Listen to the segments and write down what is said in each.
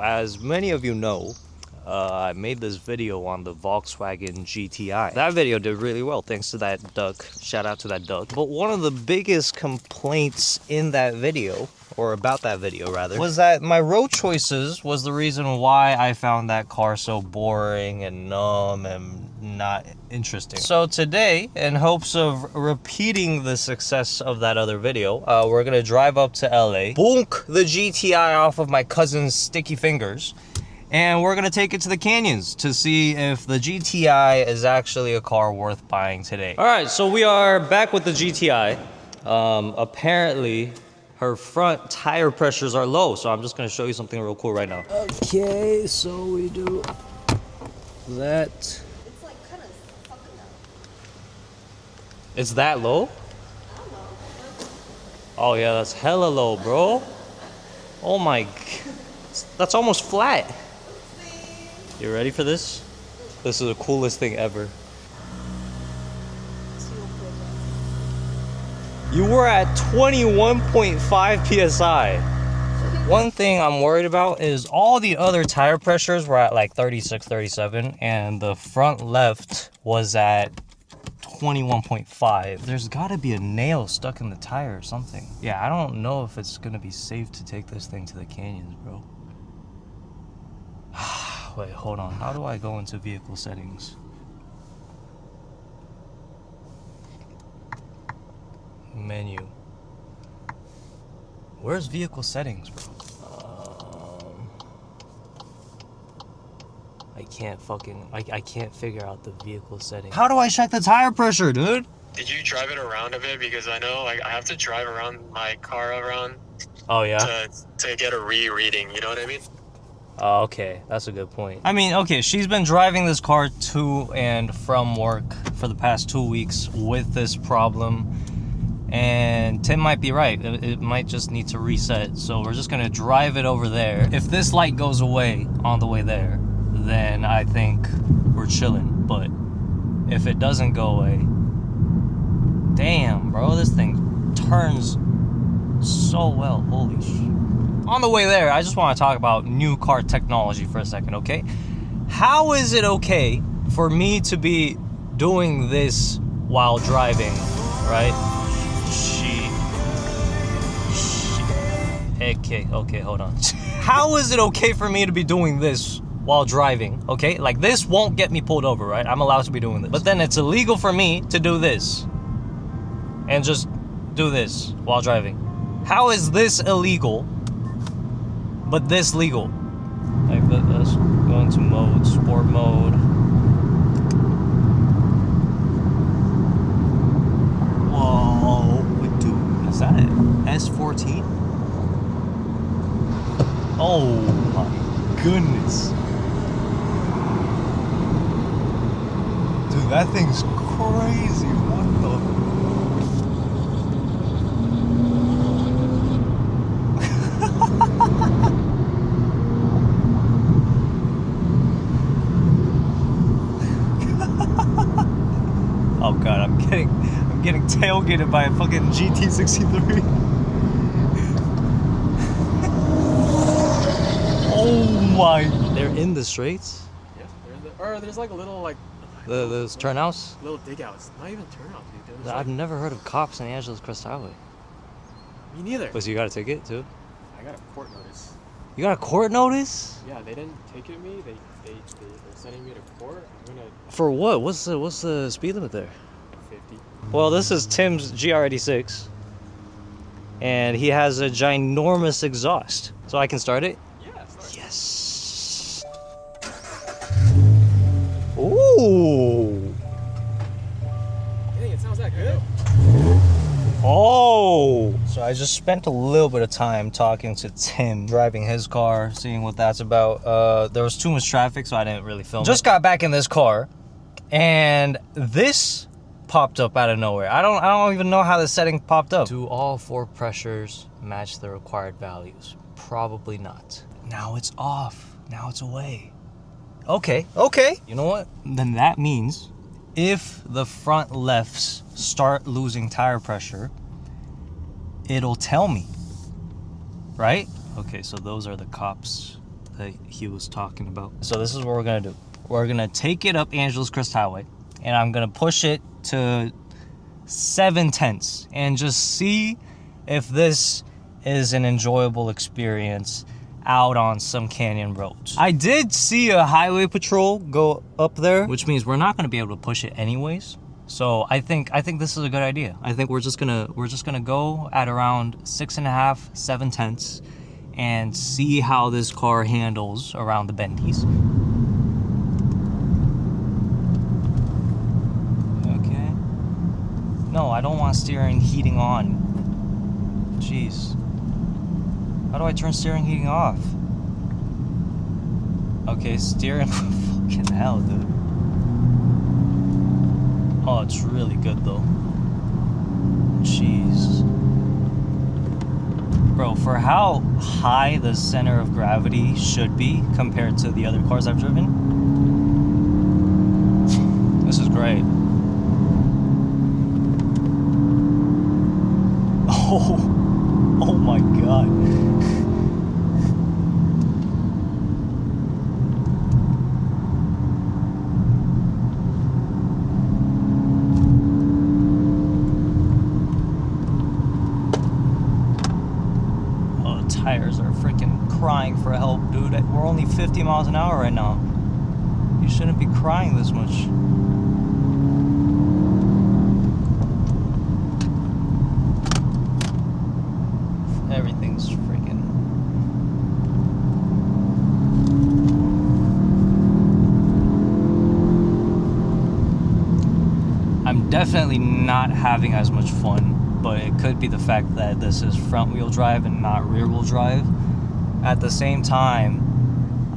As many of you know, I made this video on the Volkswagen GTI. That video did really well thanks to that duck. Shout out to that duck. But one of the biggest complaints in that video, or about that video rather, was that my road choices was the reason why I found that car so boring and numb and not interesting. So today, in hopes of repeating the success of that other video, we're gonna drive up to LA, bonk the GTI off of my cousin's sticky fingers, and we're gonna take it to the canyons to see if the GTI is actually a car worth buying today. All right, so we are back with the GTI. Apparently, her front tire pressures are low, so I'm just gonna show you something real cool right now. Okay, so we do that. It's like kind of fucking low. It's that low? I don't know. Oh yeah, that's hella low, bro. Oh my, that's almost flat. You ready for this? This is the coolest thing ever. You were at 21.5 PSI. One thing I'm worried about is all the other tire pressures were at like 36, 37, and the front left was at 21.5. There's gotta be a nail stuck in the tire or something. Yeah, I don't know if it's gonna be safe to take this thing to the canyons, bro. Wait, hold on. How do I go into vehicle settings? Menu. Where's vehicle settings, bro? I can't figure out the vehicle settings. How do I check the tire pressure, dude? Did you drive it around a bit? Because I know I have to drive around my car around. Oh yeah. To get a reading. You know what I mean? Oh, okay, that's a good point. I mean, okay, she's been driving this car to and from work for the past 2 weeks with this problem. And Tim might be right. It might just need to reset. So we're just gonna drive it over there. If this light goes away on the way there, then I think we're chilling. But if it doesn't go away, damn, bro, this thing turns so well. Holy shit. On the way there, I just want to talk about new car technology for a second, okay? How is it okay for me to be doing this while driving, right? Okay, hold on. How is it okay for me to be doing this while driving, okay? Like, this won't get me pulled over, right? I'm allowed to be doing this. But then it's illegal for me to do this and just do this while driving. How is this illegal, but this legal? Like, let's go into mode, sport mode. Whoa, dude, is that it? S14? Oh my goodness. Dude, that thing's crazy. What the? Oh god, I'm getting tailgated by a fucking GT63. Oh my! They're in the straights? Yeah, they're in the, or there's like a little like those turnouts? little dig outs. Not even turnouts, dude. I've never heard of cops in Angeles Crest Highway. Me neither. But so you got a ticket too? I got a court notice. You got a court notice? Yeah, they didn't ticket me. They're sending me to court. I'm gonna. For what? What's the speed limit there? 50. Well, this is Tim's GR86, and he has a ginormous exhaust. So I can start it? Yeah. Start. Yes. Ooh. You think it sounds that good? Oh. So I just spent a little bit of time talking to Tim, driving his car, seeing what that's about. There was too much traffic, so I didn't really film. Just got back in this car, and this popped up out of nowhere. I don't even know how the setting popped up. Do all 4 pressures match the required values? Probably not. Now it's off. Now it's away. Okay. You know what? Then that means if the front lefts start losing tire pressure, it'll tell me, right? Okay, so those are the cops that he was talking about. So this is what we're gonna do. We're gonna take it up Angeles Crest Highway, and I'm gonna push it to 7/10 and just see if this is an enjoyable experience out on some canyon roads. I did see a highway patrol go up there, which means we're not gonna be able to push it anyways. So I think this is a good idea. I think we're just gonna go at around 6.5, 7/10 and see how this car handles around the bendies. Okay. No, I don't want steering heating on. Jeez. How do I turn steering heating off? Okay, steering. Fucking hell, dude. Oh, it's really good though. Jeez. Bro, for how high the center of gravity should be compared to the other cars I've driven, this is great. Oh my god. Oh, the tires are freaking crying for help, dude. We're only 50 miles an hour right now. You shouldn't be crying this much. Everything's freaking... I'm definitely not having as much fun, but it could be the fact that this is front wheel drive and not rear wheel drive. At the same time,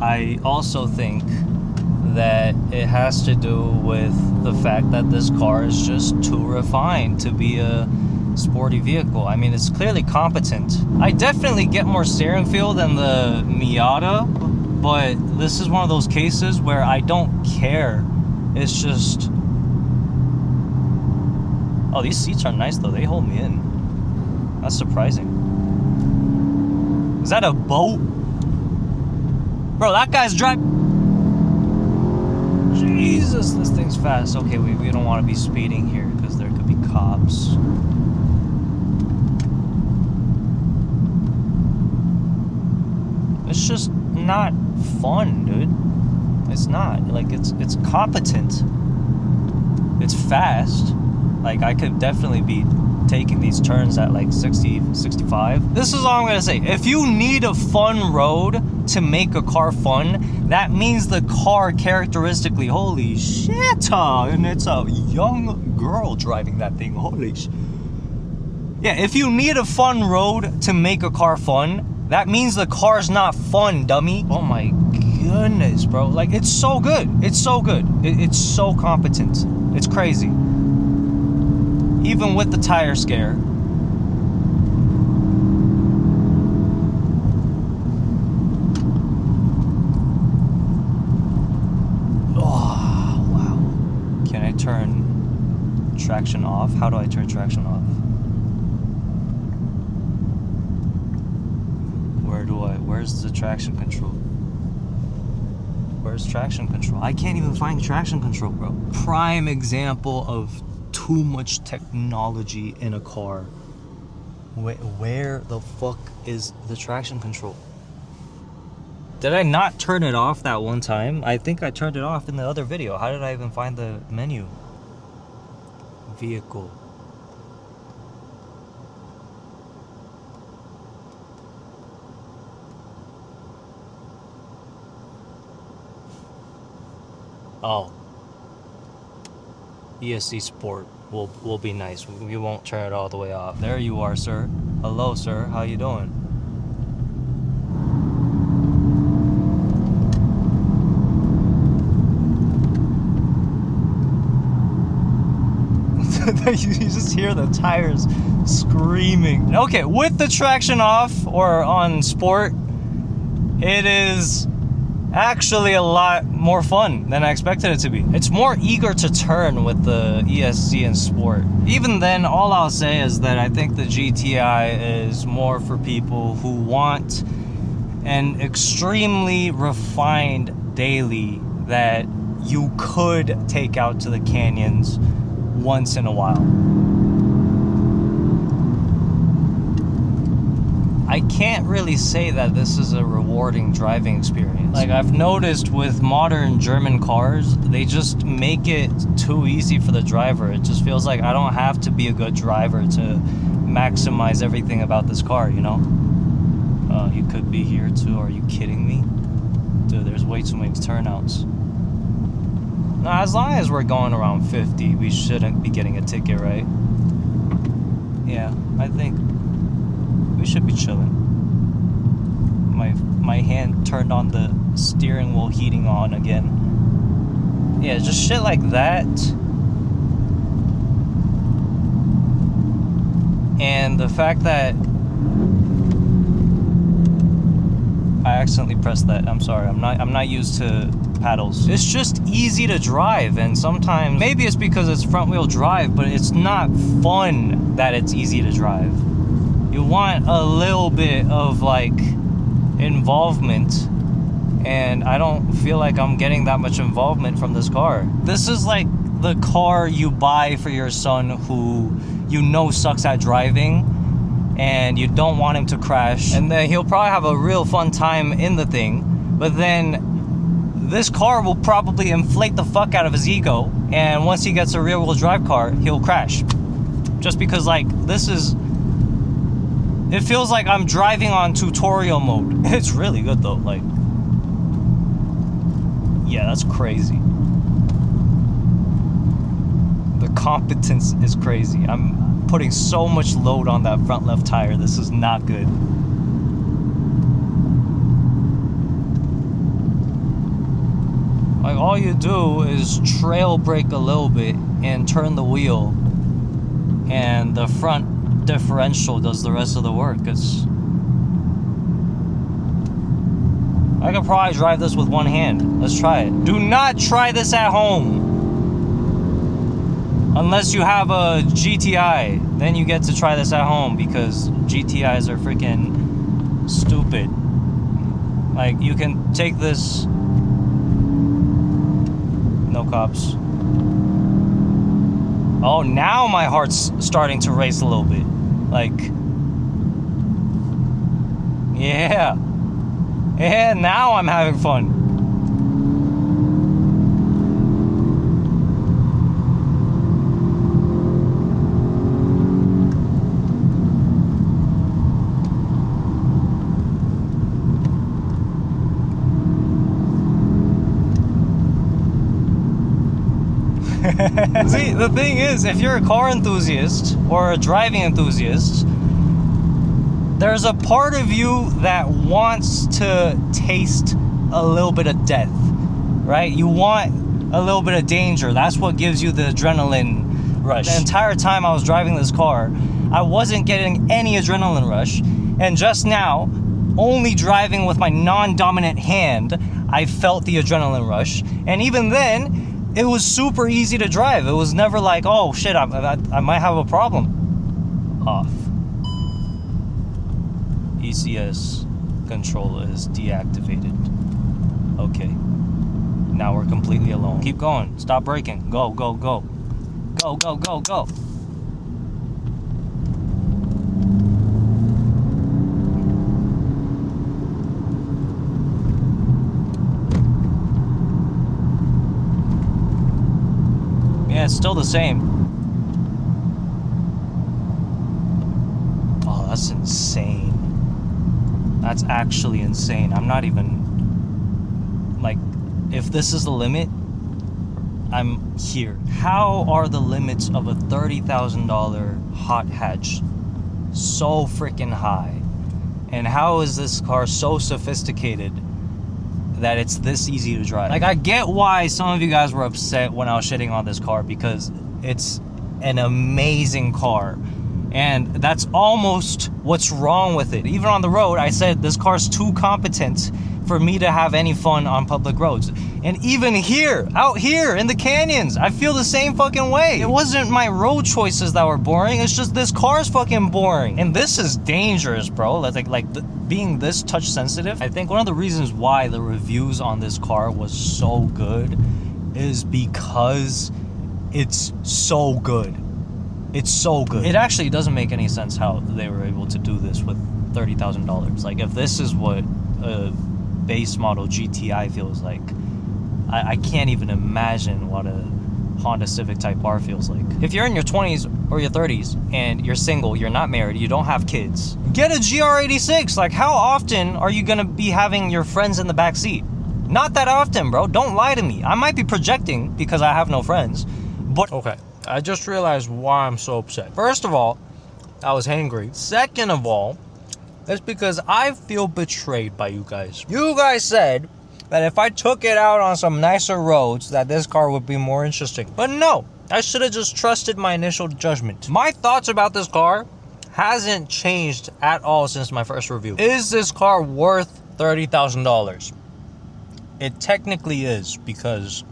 I also think that it has to do with the fact that this car is just too refined to be a sporty vehicle. I mean, it's clearly competent. I definitely get more steering feel than the Miata, but this is one of those cases where I don't care. It's just... Oh, these seats are nice though. They hold me in. That's surprising. Is that a boat? Bro, that guy's driving... Jesus, this thing's fast. Okay, we don't want to be speeding here because there could be cops. It's just not fun, dude. It's not. Like, it's competent. It's fast. Like, I could definitely be taking these turns at like 60, 65. This is all I'm gonna say. If you need a fun road to make a car fun, that means the car characteristically, holy shit, and it's a young girl driving that thing, holy shit. Yeah, if you need a fun road to make a car fun, that means the car's not fun, dummy. Oh my goodness, bro. Like, it's so good. It's so good. It's so competent. It's crazy. Even with the tire scare. Oh, wow. Can I turn traction off? How do I turn traction off? Where's the traction control? Where's traction control? I can't even find traction control, bro. Prime example of too much technology in a car. Where the fuck is the traction control? Did I not turn it off that one time? I think I turned it off in the other video. How did I even find the menu? Vehicle. Oh. ESC Sport will be nice. We won't turn it all the way off. There you are, sir. Hello, sir. How you doing? You just hear the tires screaming. Okay, with the traction off or on Sport, it is actually a lot more fun than I expected it to be. It's more eager to turn with the ESC and Sport. Even then, all I'll say is that I think the GTI is more for people who want an extremely refined daily that you could take out to the canyons once in a while. I can't really say that this is a rewarding driving experience. Like, I've noticed with modern German cars, they just make it too easy for the driver. It just feels like I don't have to be a good driver to maximize everything about this car, you know? You could be here too. Are you kidding me? Dude, there's way too many turnouts. Now, as long as we're going around 50, we shouldn't be getting a ticket, right? Yeah, I think we should be chilling. My hand turned on the steering wheel heating on again. Yeah, just shit like that. And the fact that I accidentally pressed that. I'm sorry. I'm not used to paddles. It's just easy to drive, and sometimes maybe it's because it's front wheel drive, but it's not fun that it's easy to drive. You want a little bit of like involvement, and I don't feel like I'm getting that much involvement from this car. This is like the car you buy for your son who you know sucks at driving, and you don't want him to crash, and then he'll probably have a real fun time in the thing, but then this car will probably inflate the fuck out of his ego, and once he gets a rear-wheel drive car, he'll crash. Just because, like, it feels like I'm driving on tutorial mode. It's really good though, like, yeah, that's crazy. The competence is crazy. I'm putting so much load on that front left tire. This is not good. Like, all you do is trail brake a little bit and turn the wheel, and the front differential does the rest of the work. I could probably drive this with one hand. Let's try it. Do not try this at home. Unless you have a GTI, then you get to try this at home, because GTIs are freaking stupid. Like, you can take this. No cops. Oh, now my heart's starting to race a little bit. Like, yeah. Yeah, now I'm having fun. See, the thing is, if you're a car enthusiast or a driving enthusiast, there's a part of you that wants to taste a little bit of death, right? You want a little bit of danger. That's what gives you the adrenaline rush. The entire time I was driving this car, I wasn't getting any adrenaline rush. And just now, only driving with my non-dominant hand, I felt the adrenaline rush. And even then, it was super easy to drive. It was never like, oh shit, I might have a problem. Off. ECS control is deactivated. Okay. Now we're completely alone. Keep going. Stop braking. Go, go, go. Go, go, go, go. Yeah, it's still the same. Oh, that's insane. That's actually insane. I'm not even, like, if this is the limit, I'm here. How are the limits of a $30,000 hot hatch so freaking high? And how is this car so sophisticated that it's this easy to drive? Like, I get why some of you guys were upset when I was shitting on this car, because it's an amazing car. And that's almost what's wrong with it. Even on the road, I said this car's too competent for me to have any fun on public roads. And even here, out here in the canyons, I feel the same fucking way. It wasn't my road choices that were boring. It's just this car's fucking boring. And this is dangerous, bro. Being this touch sensitive. I think one of the reasons why the reviews on this car was so good is because it's so good. It's so good. It actually doesn't make any sense how they were able to do this with $30,000. Like, if this is what a base model GTI feels like, I can't even imagine what a Honda Civic Type R feels like. If you're in your 20s or your 30s and you're single, you're not married, you don't have kids, get a GR86. Like, how often are you gonna be having your friends in the back seat? Not that often, bro. Don't lie to me. I might be projecting because I have no friends, but okay. I just realized why I'm so upset. First of all, I was hangry. Second of all, it's because I feel betrayed by you guys. You guys said that if I took it out on some nicer roads, that this car would be more interesting. But no, I should have just trusted my initial judgment. My thoughts about this car hasn't changed at all since my first review. Is this car worth $30,000? It technically is, because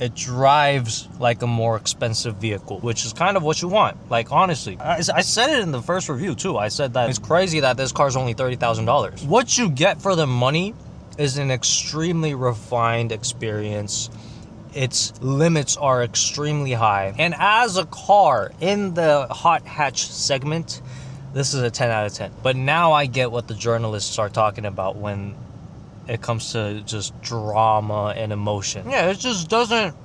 it drives like a more expensive vehicle, which is kind of what you want. Like, honestly, I said it in the first review too. I said that it's crazy that this car's only $30,000. What you get for the money is an extremely refined experience. Its limits are extremely high. And as a car in the hot hatch segment, this is a 10 out of 10. But now I get what the journalists are talking about when it comes to just drama and emotion. Yeah, it just doesn't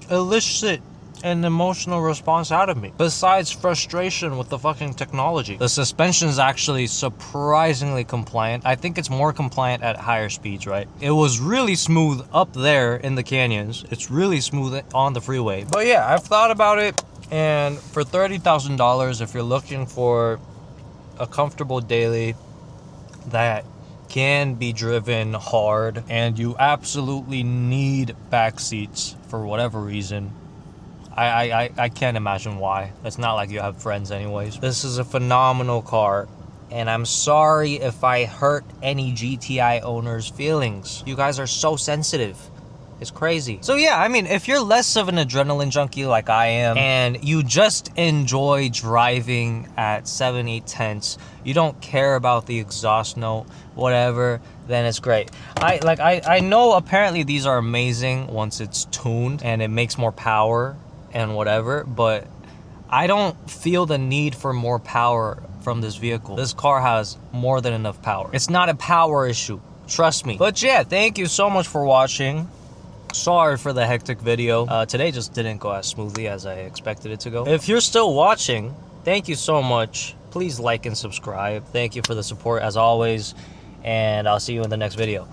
elicit an emotional response out of me, besides frustration with the fucking technology. The suspension is actually surprisingly compliant. I think it's more compliant at higher speeds, right? It was really smooth up there in the canyons. It's really smooth on the freeway. But yeah, I've thought about it, and for $30,000, if you're looking for a comfortable daily that can be driven hard and you absolutely need back seats for whatever reason, I can't imagine why. It's not like you have friends anyways. This is a phenomenal car, and I'm sorry if I hurt any GTI owners' feelings. You guys are so sensitive. It's crazy. So yeah, I mean, if you're less of an adrenaline junkie like I am, and you just enjoy driving at 7, 8 tenths, you don't care about the exhaust note, whatever, then it's great. I know apparently these are amazing once it's tuned and it makes more power and whatever, but I don't feel the need for more power from this vehicle. This car has more than enough power. It's not a power issue, trust me. But yeah, thank you so much for watching. Sorry for the hectic video. Today just didn't go as smoothly as I expected it to go. If you're still watching, thank you so much. Please like and subscribe. Thank you for the support as always, and I'll see you in the next video.